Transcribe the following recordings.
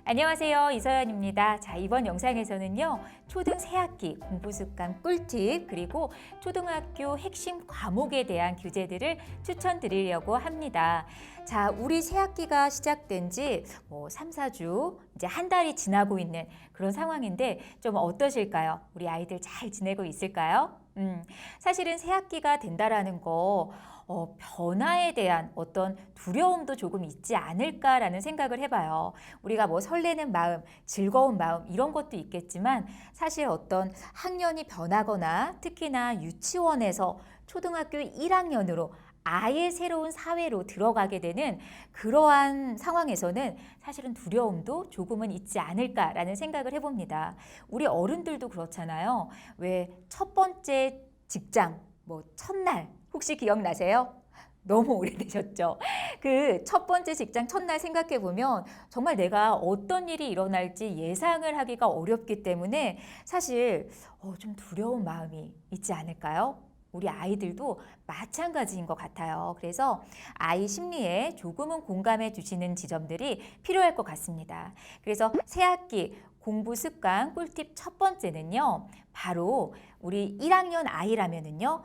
안녕하세요. 이서연입니다. 자, 이번 영상에서는요. 초등 새학기 공부 습관 꿀팁 그리고 초등학교 핵심 과목에 대한 교재들을 추천드리려고 합니다. 자, 우리 새학기가 시작된 지 3, 4주 이제 한 달이 지나고 있는 그런 상황인데 좀 어떠실까요? 우리 아이들 잘 지내고 있을까요? 사실은 새학기가 된다라는 거 변화에 대한 어떤 두려움도 조금 있지 않을까라는 생각을 해봐요. 우리가 설레는 마음, 즐거운 마음 이런 것도 있겠지만 사실 어떤 학년이 변하거나 특히나 유치원에서 초등학교 1학년으로 아예 새로운 사회로 들어가게 되는 그러한 상황에서는 사실은 두려움도 조금은 있지 않을까라는 생각을 해봅니다. 우리 어른들도 그렇잖아요. 왜 첫 번째 직장, 첫날 혹시 기억나세요? 너무 오래되셨죠? 그 첫 번째 직장 첫날 생각해 보면 정말 내가 어떤 일이 일어날지 예상을 하기가 어렵기 때문에 사실 좀 두려운 마음이 있지 않을까요? 우리 아이들도 마찬가지인 것 같아요. 그래서 아이 심리에 조금은 공감해 주시는 지점들이 필요할 것 같습니다. 그래서 새학기 공부 습관 꿀팁 첫 번째는요. 바로 우리 1학년 아이라면은요.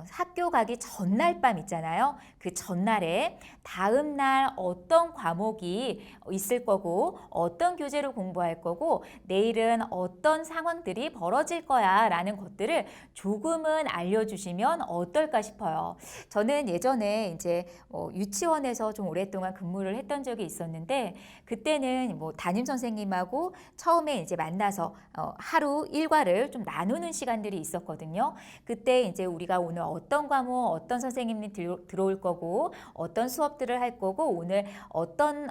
학교 가기 전날 밤 있잖아요. 그 전날에 다음 날 어떤 과목이 있을 거고 어떤 교재로 공부할 거고 내일은 어떤 상황들이 벌어질 거야 라는 것들을 조금은 알려주시면 어떨까 싶어요. 저는 예전에 이제 유치원에서 좀 오랫동안 근무를 했던 적이 있었는데 그때는 담임 선생님하고 처음에 이제 만나서 하루 일과를 좀 나누는 시간들이 있었거든요. 그때 이제 우리가 오늘 어떤 과목, 어떤 선생님이 들어올 거고, 어떤 수업들을 할 거고, 오늘 어떤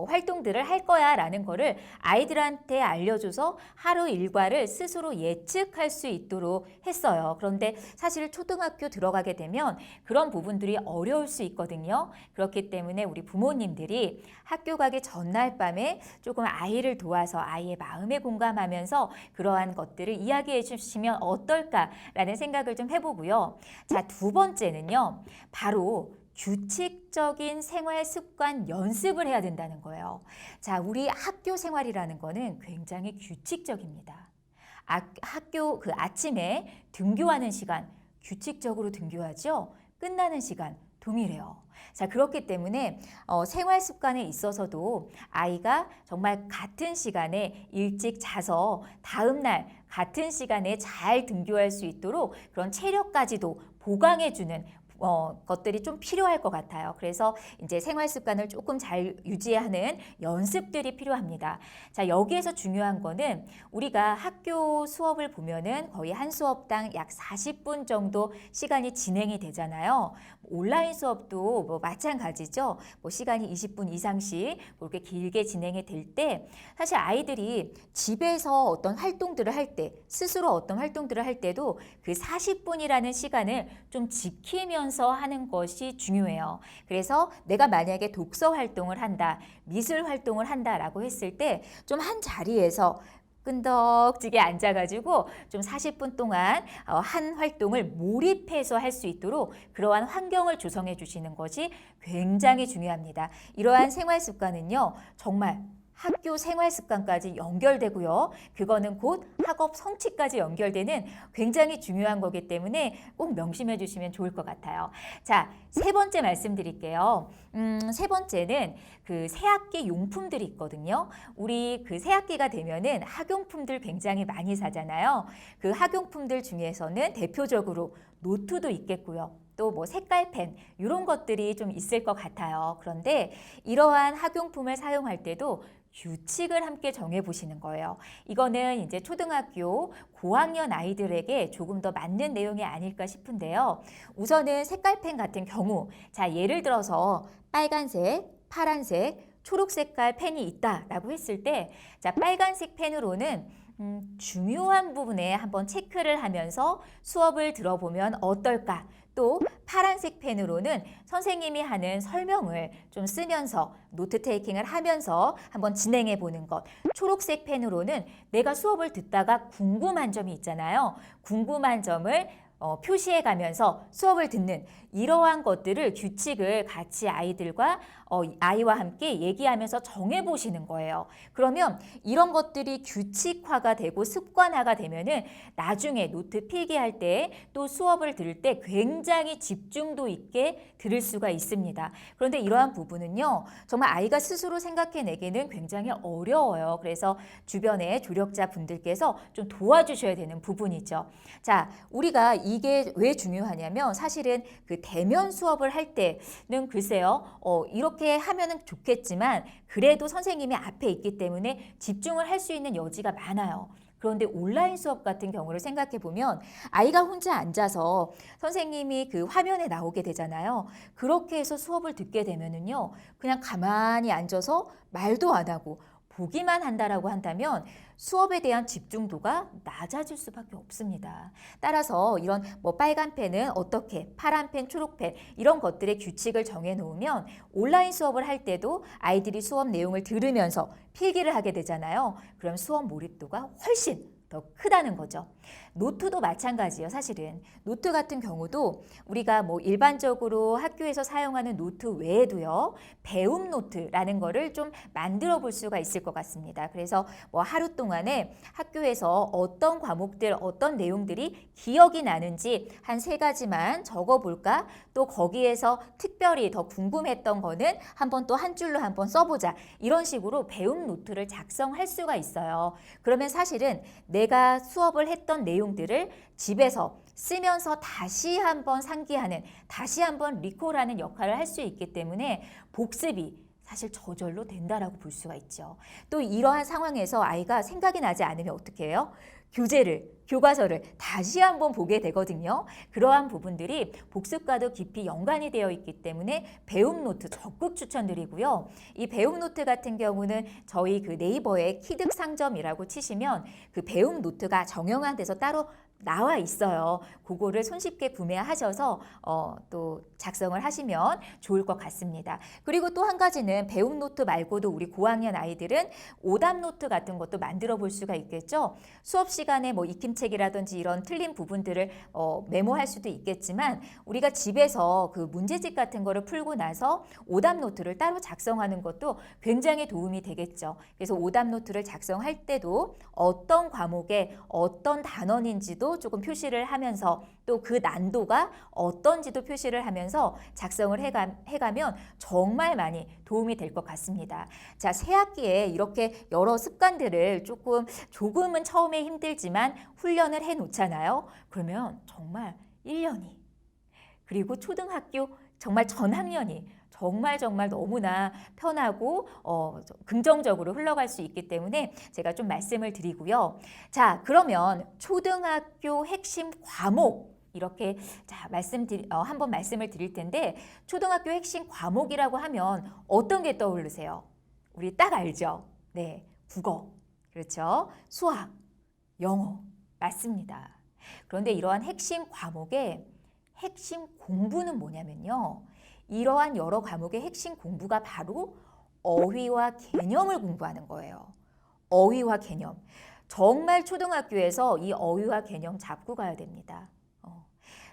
활동들을 할 거야 라는 거를 아이들한테 알려줘서 하루 일과를 스스로 예측할 수 있도록 했어요. 그런데 사실 초등학교 들어가게 되면 그런 부분들이 어려울 수 있거든요. 그렇기 때문에 우리 부모님들이 학교 가기 전날 밤에 조금 아이를 도와서 아이의 마음에 공감하면서 그러한 것들을 이야기해 주시면 어떨까라는 생각을 좀 해보고요. 자, 두 번째는요. 바로 규칙적인 생활 습관 연습을 해야 된다는 거예요. 자, 우리 학교 생활이라는 거는 굉장히 규칙적입니다. 학교 그 아침에 등교하는 시간 규칙적으로 등교하죠. 끝나는 시간 동일해요. 자, 그렇기 때문에 생활 습관에 있어서도 아이가 정말 같은 시간에 일찍 자서 다음 날 같은 시간에 잘 등교할 수 있도록 그런 체력까지도 보강해주는 것들이 좀 필요할 것 같아요. 그래서 이제 생활 습관을 조금 잘 유지하는 연습들이 필요합니다. 자, 여기에서 중요한 거는 우리가 학교 수업을 보면은 거의 한 수업당 약 40분 정도 시간이 진행이 되잖아요. 온라인 수업도 마찬가지죠. 시간이 20분 이상씩 그렇게 길게 진행이 될 때 사실 아이들이 집에서 어떤 활동들을 할 때, 스스로 어떤 활동들을 할 때도 그 40분이라는 시간을 좀 지키면서 하는 것이 중요해요. 그래서 내가 만약에 독서 활동을 한다, 미술 활동을 한다라고 했을 때 좀 한 자리에서 끈덕지게 앉아가지고 좀 40분 동안 한 활동을 몰입해서 할 수 있도록 그러한 환경을 조성해 주시는 것이 굉장히 중요합니다. 이러한 생활 습관은요, 정말 학교 생활 습관까지 연결되고요. 그거는 곧 학업 성취까지 연결되는 굉장히 중요한 거기 때문에 꼭 명심해 주시면 좋을 것 같아요. 자, 세 번째 말씀드릴게요. 세 번째는 그 새학기 용품들이 있거든요. 우리 그 새학기가 되면은 학용품들 굉장히 많이 사잖아요. 그 학용품들 중에서는 대표적으로 노트도 있겠고요. 또 색깔펜 이런 것들이 좀 있을 것 같아요. 그런데 이러한 학용품을 사용할 때도 규칙을 함께 정해보시는 거예요. 이거는 이제 초등학교 고학년 아이들에게 조금 더 맞는 내용이 아닐까 싶은데요. 우선은 색깔펜 같은 경우, 자, 예를 들어서 빨간색, 파란색, 초록 색깔 펜이 있다라고 했을 때, 자, 빨간색 펜으로는 중요한 부분에 한번 체크를 하면서 수업을 들어보면 어떨까? 또 파란색 펜으로는 선생님이 하는 설명을 좀 쓰면서 노트 테이킹을 하면서 한번 진행해 보는 것. 초록색 펜으로는 내가 수업을 듣다가 궁금한 점이 있잖아요. 궁금한 점을 표시해 가면서 수업을 듣는 이러한 것들을 규칙을 같이 아이들과 아이와 함께 얘기하면서 정해보시는 거예요. 그러면 이런 것들이 규칙화가 되고 습관화가 되면은 나중에 노트 필기할 때 또 수업을 들을 때 굉장히 집중도 있게 들을 수가 있습니다. 그런데 이러한 부분은요, 정말 아이가 스스로 생각해내기는 굉장히 어려워요. 그래서 주변의 조력자 분들께서 좀 도와주셔야 되는 부분이죠. 자, 우리가 이게 왜 중요하냐면 사실은 그 대면 수업을 할 때는 글쎄요, 이렇게 하면은 좋겠지만 그래도 선생님이 앞에 있기 때문에 집중을 할 수 있는 여지가 많아요. 그런데 온라인 수업 같은 경우를 생각해 보면 아이가 혼자 앉아서 선생님이 그 화면에 나오게 되잖아요. 그렇게 해서 수업을 듣게 되면은요, 그냥 가만히 앉아서 말도 안 하고 보기만 한다라고 한다면 수업에 대한 집중도가 낮아질 수밖에 없습니다. 따라서 이런 뭐 빨간 펜은 어떻게, 파란 펜, 초록 펜 이런 것들의 규칙을 정해 놓으면 온라인 수업을 할 때도 아이들이 수업 내용을 들으면서 필기를 하게 되잖아요. 그럼 수업 몰입도가 훨씬 더 크다는 거죠. 노트도 마찬가지예요. 사실은 노트 같은 경우도 우리가 뭐 일반적으로 학교에서 사용하는 노트 외에도요, 배움 노트라는 거를 좀 만들어 볼 수가 있을 것 같습니다. 그래서 뭐 하루 동안에 학교에서 어떤 과목들, 어떤 내용들이 기억이 나는지 한 3가지만 적어 볼까? 또 거기에서 특별히 더 궁금했던 거는 한번 또 한 줄로 한번 써보자. 이런 식으로 배움 노트를 작성할 수가 있어요. 그러면 사실은 내가 수업을 했던 내용들을 집에서 쓰면서 다시 한번 상기하는, 다시 한번 리콜하는 역할을 할 수 있기 때문에 복습이 사실 저절로 된다라고 볼 수가 있죠. 또 이러한 상황에서 아이가 생각이 나지 않으면 어떻게 해요? 교과서를 다시 한번 보게 되거든요. 그러한 부분들이 복습과도 깊이 연관이 되어 있기 때문에 배움 노트 적극 추천드리고요. 이 배움 노트 같은 경우는 저희 그 네이버에 키득 상점이라고 치시면 그 배움 노트가 정형화돼서 따로 나와 있어요. 그거를 손쉽게 구매하셔서 또 작성을 하시면 좋을 것 같습니다. 그리고 또 한 가지는 배움 노트 말고도 우리 고학년 아이들은 오답 노트 같은 것도 만들어 볼 수가 있겠죠. 수업 시간에 뭐 익힘책이라든지 이런 틀린 부분들을 메모할 수도 있겠지만 우리가 집에서 그 문제집 같은 거를 풀고 나서 오답 노트를 따로 작성하는 것도 굉장히 도움이 되겠죠. 그래서 오답 노트를 작성할 때도 어떤 과목에 어떤 단원인지도 조금 표시를 하면서 또 그 난도가 어떤지도 표시를 하면서 작성을 해가면 정말 많이 도움이 될 것 같습니다. 자, 새 학기에 이렇게 여러 습관들을 조금은 처음에 힘들지만 훈련을 해 놓잖아요. 그러면 정말 1년이 그리고 초등학교 정말 전학년이 정말 너무나 편하고 긍정적으로 흘러갈 수 있기 때문에 제가 좀 말씀을 드리고요. 자, 그러면 초등학교 핵심 과목 이렇게 한번 말씀을 드릴 텐데 초등학교 핵심 과목이라고 하면 어떤 게 떠오르세요? 우리 딱 알죠? 네, 국어, 그렇죠? 수학, 영어, 맞습니다. 그런데 이러한 핵심 과목의 핵심 공부는 뭐냐면요. 이러한 여러 과목의 핵심 공부가 바로 어휘와 개념을 공부하는 거예요. 어휘와 개념. 정말 초등학교에서 이 어휘와 개념 잡고 가야 됩니다.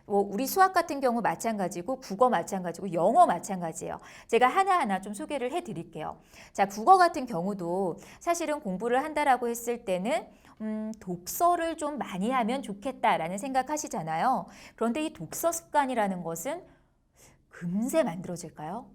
우리 수학 같은 경우 마찬가지고 국어 마찬가지고 영어 마찬가지예요. 제가 하나하나 좀 소개를 해드릴게요. 자, 국어 같은 경우도 사실은 공부를 한다라고 했을 때는 독서를 좀 많이 하면 좋겠다라는 생각하시잖아요. 그런데 이 독서 습관이라는 것은 금세 만들어질까요?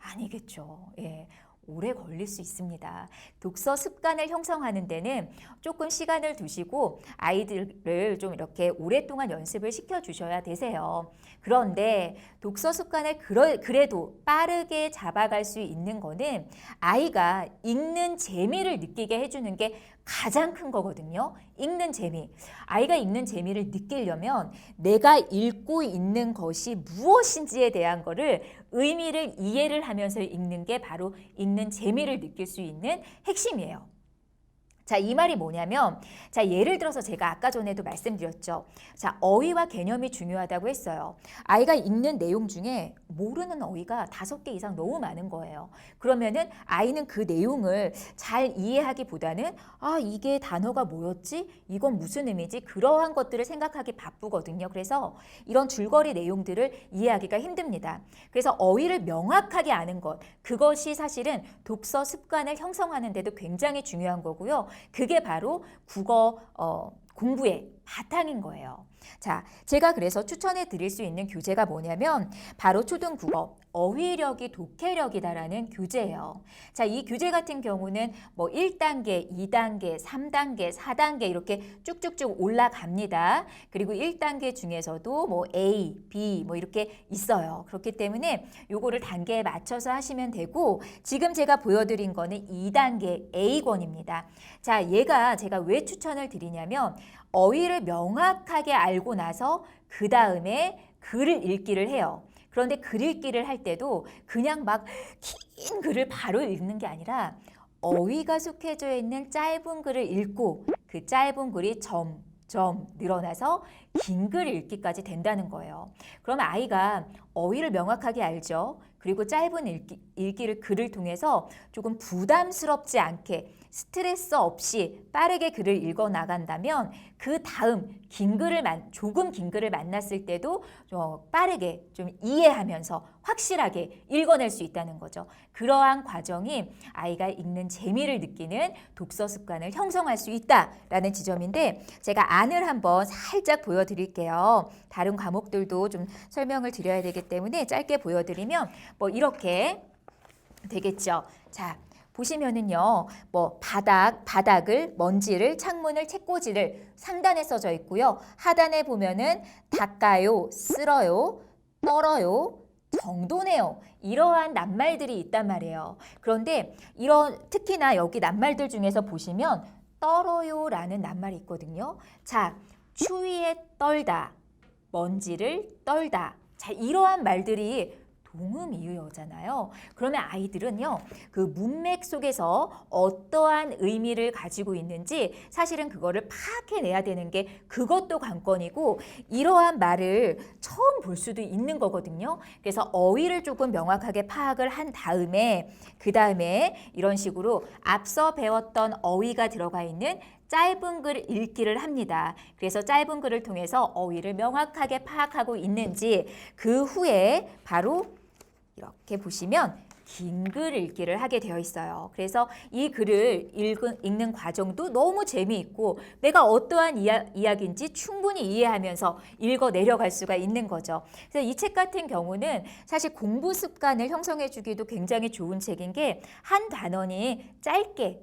아니겠죠. 예. 오래 걸릴 수 있습니다. 독서 습관을 형성하는 데는 조금 시간을 두시고 아이들을 좀 이렇게 오랫동안 연습을 시켜주셔야 되세요. 그런데 독서 습관을 그래도 빠르게 잡아갈 수 있는 거는 아이가 읽는 재미를 느끼게 해주는 게 가장 큰 거거든요. 읽는 재미. 아이가 읽는 재미를 느끼려면 내가 읽고 있는 것이 무엇인지에 대한 거를 의미를 이해를 하면서 읽는 게 바로 읽는 재미를 느낄 수 있는 핵심이에요. 자, 이 말이 뭐냐면, 자, 예를 들어서 제가 아까 전에도 말씀드렸죠. 자, 어휘와 개념이 중요하다고 했어요. 아이가 읽는 내용 중에 모르는 어휘가 5개 이상 너무 많은 거예요. 그러면은 아이는 그 내용을 잘 이해하기보다는 이게 단어가 뭐였지? 이건 무슨 의미지? 그러한 것들을 생각하기 바쁘거든요. 그래서 이런 줄거리 내용들을 이해하기가 힘듭니다. 그래서 어휘를 명확하게 아는 것, 그것이 사실은 독서 습관을 형성하는 데도 굉장히 중요한 거고요. 그게 바로 국어 공부의 바탕인 거예요. 자, 제가 그래서 추천해 드릴 수 있는 교재가 뭐냐면 바로 초등국어 어휘력이 독해력이다라는 교재예요. 자, 이 교재 같은 경우는 뭐 1단계, 2단계, 3단계, 4단계 이렇게 쭉쭉쭉 올라갑니다. 그리고 1단계 중에서도 뭐 A, B 뭐 이렇게 있어요. 그렇기 때문에 요거를 단계에 맞춰서 하시면 되고, 지금 제가 보여드린 거는 2단계 A권입니다. 자, 얘가 제가 왜 추천을 드리냐면 어휘를 명확하게 알고 나서 그 다음에 글을 읽기를 해요. 그런데 글 읽기를 할 때도 그냥 막 긴 글을 바로 읽는 게 아니라 어휘가 속해져 있는 짧은 글을 읽고 그 짧은 글이 점점 늘어나서 긴 글 읽기까지 된다는 거예요. 그러면 아이가 어휘를 명확하게 알죠. 그리고 짧은 읽기를 글을 통해서 조금 부담스럽지 않게 스트레스 없이 빠르게 글을 읽어 나간다면 그 다음 조금 긴 글을 만났을 때도 좀 빠르게 좀 이해하면서 확실하게 읽어낼 수 있다는 거죠. 그러한 과정이 아이가 읽는 재미를 느끼는 독서 습관을 형성할 수 있다라는 지점인데, 제가 안을 한번 살짝 보여드릴게요. 다른 과목들도 좀 설명을 드려야 되기 때문에 짧게 보여드리면 뭐 이렇게 되겠죠. 자, 보시면은요, 뭐 바닥을, 먼지를, 창문을, 책꽂이를 상단에 써져 있고요. 하단에 보면은 닦아요, 쓸어요, 떨어요, 정도네요. 이러한 낱말들이 있단 말이에요. 그런데 특히나 여기 낱말들 중에서 보시면 떨어요라는 낱말이 있거든요. 자, 추위에 떨다, 먼지를 떨다. 자, 이러한 말들이 동음이유어잖아요. 그러면 아이들은요, 그 문맥 속에서 어떠한 의미를 가지고 있는지 사실은 그거를 파악해내야 되는 게 그것도 관건이고, 이러한 말을 처음 볼 수도 있는 거거든요. 그래서 어휘를 조금 명확하게 파악을 한 다음에 그 다음에 이런 식으로 앞서 배웠던 어휘가 들어가 있는 짧은 글 읽기를 합니다. 그래서 짧은 글을 통해서 어휘를 명확하게 파악하고 있는지 그 후에 바로 이렇게 보시면 긴 글 읽기를 하게 되어 있어요. 그래서 이 글을 읽는 과정도 너무 재미있고 내가 어떠한 이야기인지 충분히 이해하면서 읽어 내려갈 수가 있는 거죠. 그래서 이 책 같은 경우는 사실 공부 습관을 형성해 주기도 굉장히 좋은 책인 게 한 단원이 짧게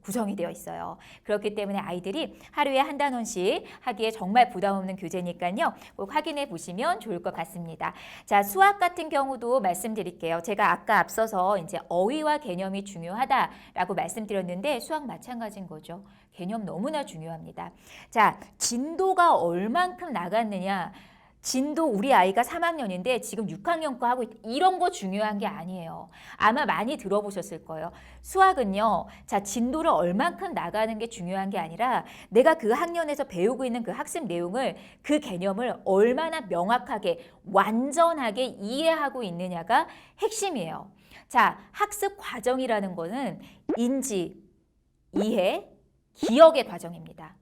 구성이 되어 있어요. 그렇기 때문에 아이들이 하루에 한 단원씩 하기에 정말 부담 없는 교재니까요. 꼭 확인해 보시면 좋을 것 같습니다. 자, 수학 같은 경우도 말씀드릴게요. 제가 아까 앞서서 이제 어휘와 개념이 중요하다라고 말씀드렸는데 수학 마찬가지인 거죠. 개념 너무나 중요합니다. 자, 진도가 얼만큼 나갔느냐. 진도 우리 아이가 3학년인데 지금 6학년 거 하고 이런 거 중요한 게 아니에요. 아마 많이 들어보셨을 거예요. 수학은요. 자, 진도를 얼만큼 나가는 게 중요한 게 아니라 내가 그 학년에서 배우고 있는 그 학습 내용을 그 개념을 얼마나 명확하게 완전하게 이해하고 있느냐가 핵심이에요. 자, 학습 과정이라는 거는 인지, 이해, 기억의 과정입니다.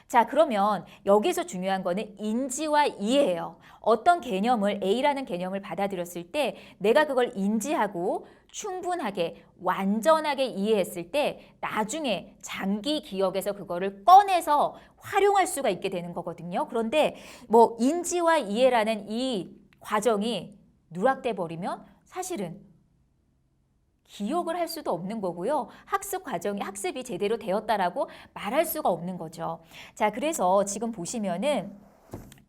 자, 그러면 여기서 중요한 거는 인지와 이해예요. 어떤 개념을 A라는 개념을 받아들였을 때 내가 그걸 인지하고 충분하게 완전하게 이해했을 때 나중에 장기 기억에서 그거를 꺼내서 활용할 수가 있게 되는 거거든요. 그런데 뭐 인지와 이해라는 이 과정이 누락돼 버리면 사실은 기억을 할 수도 없는 거고요. 학습이 제대로 되었다라고 말할 수가 없는 거죠. 자, 그래서 지금 보시면은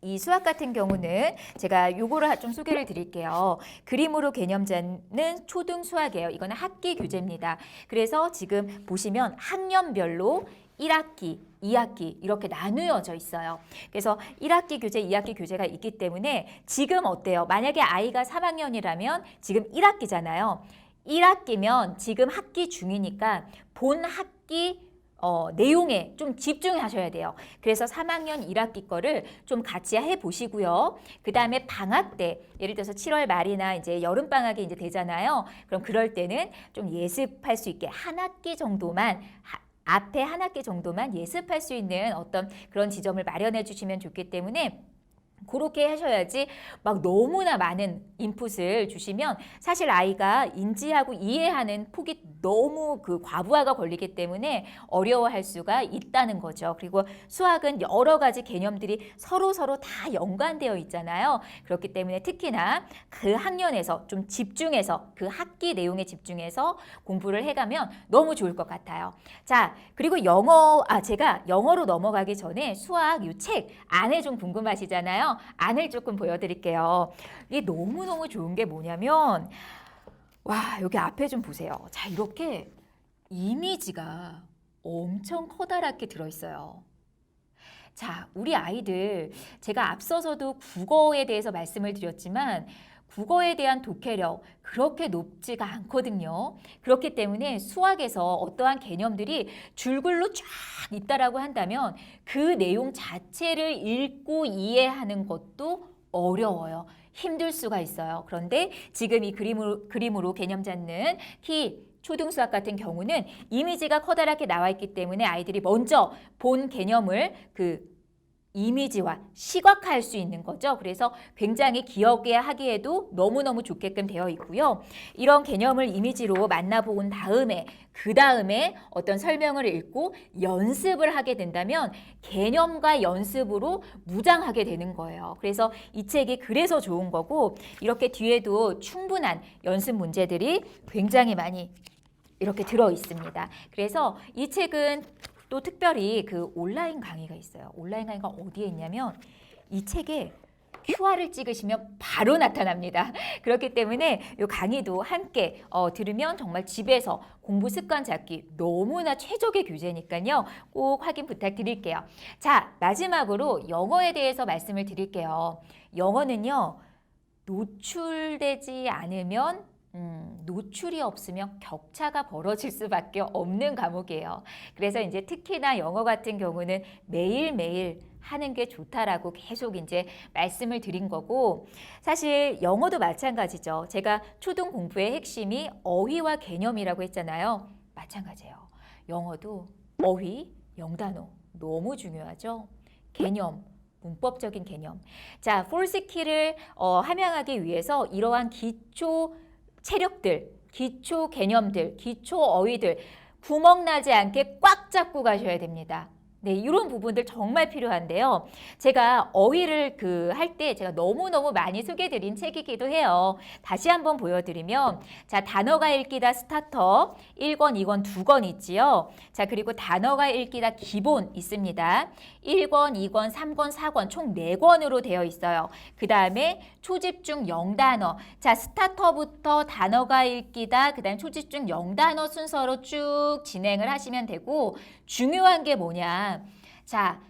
이 수학 같은 경우는 제가 요거를 좀 소개를 드릴게요. 그림으로 개념자는 초등 수학이에요. 이거는 학기 교재입니다. 그래서 지금 보시면 학년별로 1학기, 2학기 이렇게 나누어져 있어요. 그래서 1학기 교재, 2학기 교재가 있기 때문에 지금 어때요? 만약에 아이가 3학년이라면 지금 1학기잖아요. 1학기면 지금 학기 중이니까 본 학기 학기 내용에 좀 집중하셔야 돼요. 그래서 3학년 1학기 거를 좀 같이 해보시고요. 그 다음에 방학 때, 예를 들어서 7월 말이나 이제 여름방학이 이제 되잖아요. 그럼 그럴 때는 좀 예습할 수 있게 한 학기 정도만, 앞에 한 학기 정도만 예습할 수 있는 어떤 그런 지점을 마련해 주시면 좋기 때문에 그렇게 하셔야지 막 너무나 많은 인풋을 주시면 사실 아이가 인지하고 이해하는 폭이 너무 그 과부하가 걸리기 때문에 어려워할 수가 있다는 거죠. 그리고 수학은 여러 가지 개념들이 서로 다 연관되어 있잖아요. 그렇기 때문에 특히나 그 학년에서 좀 집중해서 그 학기 내용에 집중해서 공부를 해가면 너무 좋을 것 같아요. 자, 그리고 제가 영어로 넘어가기 전에 수학 이 책 안에 좀 궁금하시잖아요. 안을 조금 보여드릴게요. 이게 너무너무 좋은 게 뭐냐면 와, 여기 앞에 좀 보세요. 자, 이렇게 이미지가 엄청 커다랗게 들어있어요. 자, 우리 아이들 제가 앞서서도 국어에 대해서 말씀을 드렸지만 국어에 대한 독해력 그렇게 높지가 않거든요. 그렇기 때문에 수학에서 어떠한 개념들이 줄글로 쫙 있다라고 한다면 그 내용 자체를 읽고 이해하는 것도 어려워요. 힘들 수가 있어요. 그런데 지금 이 그림으로 개념 잡는 초등수학 같은 경우는 이미지가 커다랗게 나와 있기 때문에 아이들이 먼저 본 개념을 이미지와 시각화할 수 있는 거죠. 그래서 굉장히 기억에 하기에도 너무너무 좋게끔 되어 있고요. 이런 개념을 이미지로 만나본 다음에 그 다음에 어떤 설명을 읽고 연습을 하게 된다면 개념과 연습으로 무장하게 되는 거예요. 그래서 이 책이 그래서 좋은 거고 이렇게 뒤에도 충분한 연습 문제들이 굉장히 많이 이렇게 들어 있습니다. 그래서 이 책은 또 특별히 그 온라인 강의가 있어요. 온라인 강의가 어디에 있냐면 이 책에 QR을 찍으시면 바로 나타납니다. 그렇기 때문에 이 강의도 함께 들으면 정말 집에서 공부 습관 잡기 너무나 최적의 교재니까요. 꼭 확인 부탁드릴게요. 자, 마지막으로 영어에 대해서 말씀을 드릴게요. 영어는요. 노출되지 않으면 노출이 없으면 격차가 벌어질 수밖에 없는 과목이에요. 그래서 이제 특히나 영어 같은 경우는 매일매일 하는 게 좋다라고 계속 이제 말씀을 드린 거고 사실 영어도 마찬가지죠. 제가 초등 공부의 핵심이 어휘와 개념이라고 했잖아요. 마찬가지예요. 영어도 어휘, 영단어 너무 중요하죠. 개념. 문법적인 개념. 자, 폴스키를 함양하기 위해서 이러한 기초 체력들, 기초 개념들, 기초 어휘들 구멍나지 않게 꽉 잡고 가셔야 됩니다. 네, 이런 부분들 정말 필요한데요. 제가 어휘를 할 때 제가 너무너무 많이 소개해드린 책이기도 해요. 다시 한번 보여드리면 자, 단어가 읽기다 스타터 1권, 2권, 2권 있지요. 자, 그리고 단어가 읽기다 기본 있습니다. 1권, 2권, 3권, 4권 총 4권으로 되어 있어요. 그 다음에 초집중 0단어. 자, 스타터부터 단어가 읽기다, 그 다음 초집중 0단어 순서로 쭉 진행을 하시면 되고 중요한 게 뭐냐. 자,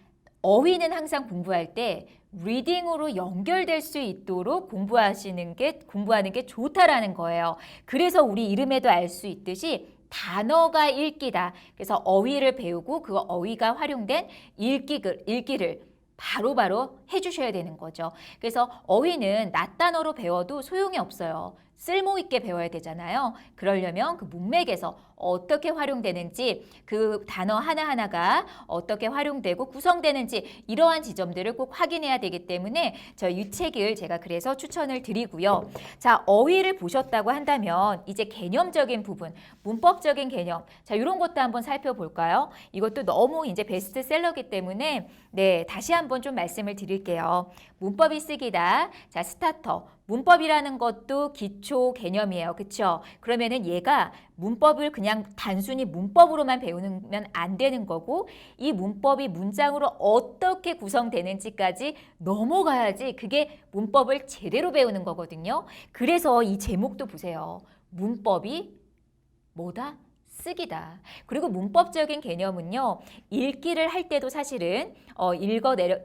어휘는 항상 공부할 때 리딩으로 연결될 수 있도록 공부하는 게 좋다라는 거예요. 그래서 우리 이름에도 알 수 있듯이 단어가 읽기다. 그래서 어휘를 배우고 그 어휘가 활용된 읽기를 바로바로 해주셔야 되는 거죠. 그래서 어휘는 낱단어로 배워도 소용이 없어요. 쓸모있게 배워야 되잖아요. 그러려면 그 문맥에서 어떻게 활용되는지 그 단어 하나하나가 어떻게 활용되고 구성되는지 이러한 지점들을 꼭 확인해야 되기 때문에 이 책을 제가 그래서 추천을 드리고요. 자, 어휘를 보셨다고 한다면 이제 개념적인 부분, 문법적인 개념, 자, 이런 것도 한번 살펴볼까요? 이것도 너무 이제 베스트셀러기 때문에 네, 다시 한번 좀 말씀을 드릴게요. 문법이 쓰기다. 자, 스타터. 문법이라는 것도 기초 개념이에요. 그렇죠? 그러면은 얘가 문법을 그냥 단순히 문법으로만 배우면 안 되는 거고 이 문법이 문장으로 어떻게 구성되는지까지 넘어가야지 그게 문법을 제대로 배우는 거거든요. 그래서 이 제목도 보세요. 문법이 뭐다? 쓰기다. 그리고 문법적인 개념은요. 읽기를 할 때도 사실은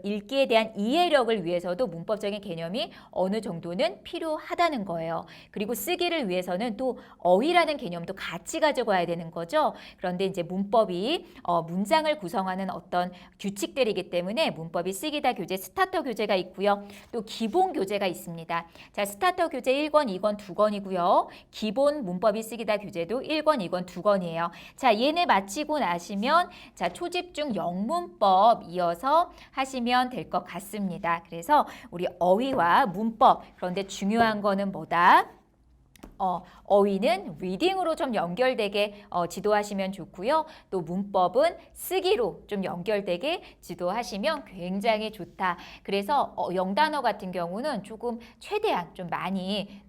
읽기에 대한 이해력을 위해서도 문법적인 개념이 어느 정도는 필요하다는 거예요. 그리고 쓰기를 위해서는 또 어휘라는 개념도 같이 가져가야 되는 거죠. 그런데 이제 문법이 문장을 구성하는 어떤 규칙들이기 때문에 문법이 쓰기다 교재, 스타터 교재가 있고요. 또 기본 교재가 있습니다. 자, 스타터 교재 1권, 2권, 2권이고요. 기본 문법이 쓰기다 교재도 1권, 2권, 2권이에요. 자, 얘네 마치고 나시면 자, 초집중 영문법 이어서 하시면 될 것 같습니다. 그래서 우리 어휘와 문법, 그런데 중요한 거는 뭐다? 어휘는 리딩으로 좀 연결되게 지도하시면 좋고요. 또 문법은 쓰기로 좀 연결되게 지도하시면 굉장히 좋다. 그래서 영단어 같은 경우는 조금 최대한 좀 많이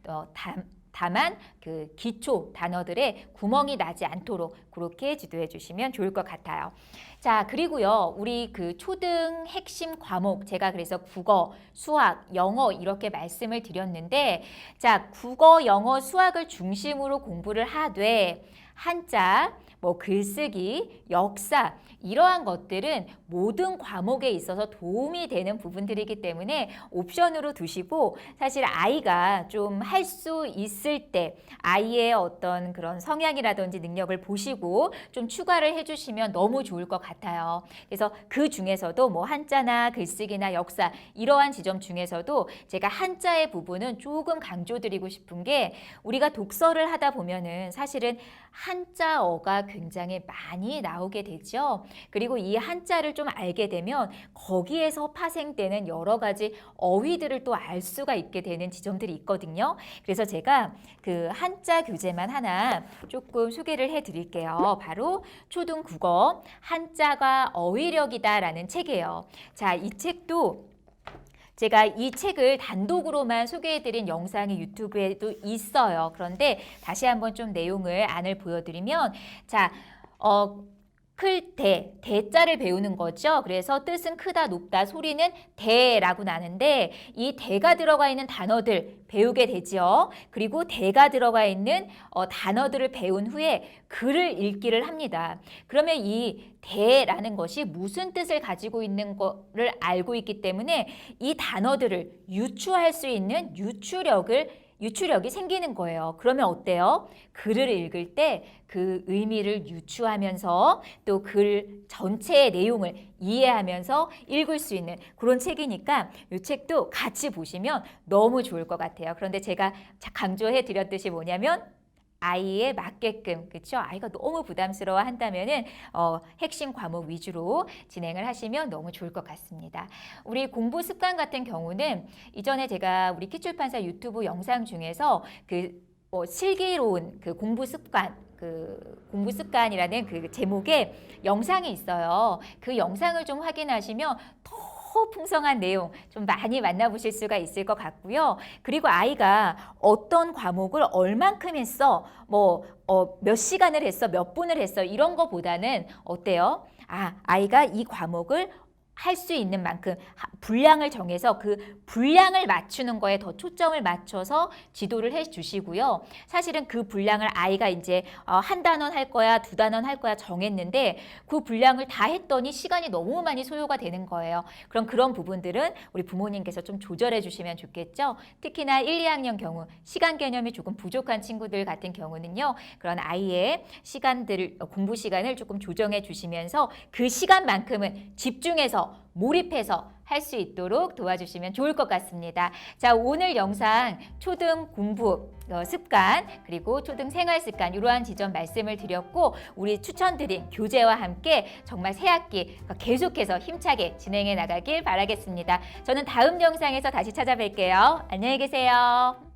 다만 그 기초 단어들의 구멍이 나지 않도록 그렇게 지도해 주시면 좋을 것 같아요. 자, 그리고요. 우리 그 초등 핵심 과목 제가 그래서 국어, 수학, 영어 이렇게 말씀을 드렸는데 자, 국어, 영어, 수학을 중심으로 공부를 하되 한자, 뭐 글쓰기, 역사 이러한 것들은 모든 과목에 있어서 도움이 되는 부분들이기 때문에 옵션으로 두시고 사실 아이가 좀 할 수 있을 때 아이의 어떤 그런 성향이라든지 능력을 보시고 좀 추가를 해주시면 너무 좋을 것 같아요. 그래서 그 중에서도 뭐 한자나 글쓰기나 역사 이러한 지점 중에서도 제가 한자의 부분은 조금 강조드리고 싶은 게 우리가 독서를 하다 보면은 사실은 한자어가 굉장히 많이 나오게 되죠. 그리고 이 한자를 좀 알게 되면 거기에서 파생되는 여러 가지 어휘들을 또 알 수가 있게 되는 지점들이 있거든요. 그래서 제가 그 한자 교재만 하나 조금 소개를 해드릴게요. 바로 초등국어 한자가 어휘력이다라는 책이에요. 자, 이 책도 제가 이 책을 단독으로만 소개해드린 영상이 유튜브에도 있어요. 그런데 다시 한번 좀 내용을 안을 보여드리면 자, 클, 대자를 배우는 거죠. 그래서 뜻은 크다, 높다, 소리는 대라고 나는데 이 대가 들어가 있는 단어들 배우게 되죠. 그리고 대가 들어가 있는 단어들을 배운 후에 글을 읽기를 합니다. 그러면 이 대라는 것이 무슨 뜻을 가지고 있는 거를 알고 있기 때문에 이 단어들을 유추할 수 있는 유추력이 생기는 거예요. 그러면 어때요? 글을 읽을 때 그 의미를 유추하면서 또 글 전체의 내용을 이해하면서 읽을 수 있는 그런 책이니까 이 책도 같이 보시면 너무 좋을 것 같아요. 그런데 제가 강조해 드렸듯이 뭐냐면 아이에 맞게끔, 그렇죠? 아이가 너무 부담스러워 한다면은 핵심 과목 위주로 진행을 하시면 너무 좋을 것 같습니다. 우리 공부 습관 같은 경우는 이전에 제가 우리 키출판사 유튜브 영상 중에서 슬기로운 그 공부 습관이라는 그 제목의 영상이 있어요. 그 영상을 좀 확인하시면 더 풍성한 내용 좀 많이 만나보실 수가 있을 것 같고요. 그리고 아이가 어떤 과목을 얼만큼 했어, 몇 시간을 했어, 몇 분을 했어 이런 거보다는 어때요? 아이가 이 과목을 할 수 있는 만큼 분량을 정해서 그 분량을 맞추는 거에 더 초점을 맞춰서 지도를 해 주시고요. 사실은 그 분량을 아이가 이제 한 단원 할 거야, 두 단원 할 거야 정했는데 그 분량을 다 했더니 시간이 너무 많이 소요가 되는 거예요. 그럼 그런 부분들은 우리 부모님께서 좀 조절해 주시면 좋겠죠. 특히나 1, 2학년 경우 시간 개념이 조금 부족한 친구들 같은 경우는요. 그런 아이의 공부 시간을 조금 조정해 주시면서 그 시간만큼은 집중해서 몰입해서 할 수 있도록 도와주시면 좋을 것 같습니다. 자, 오늘 영상 초등 공부 습관 그리고 초등 생활 습관 이러한 지점 말씀을 드렸고 우리 추천드린 교재와 함께 정말 새학기 계속해서 힘차게 진행해 나가길 바라겠습니다. 저는 다음 영상에서 다시 찾아뵐게요. 안녕히 계세요.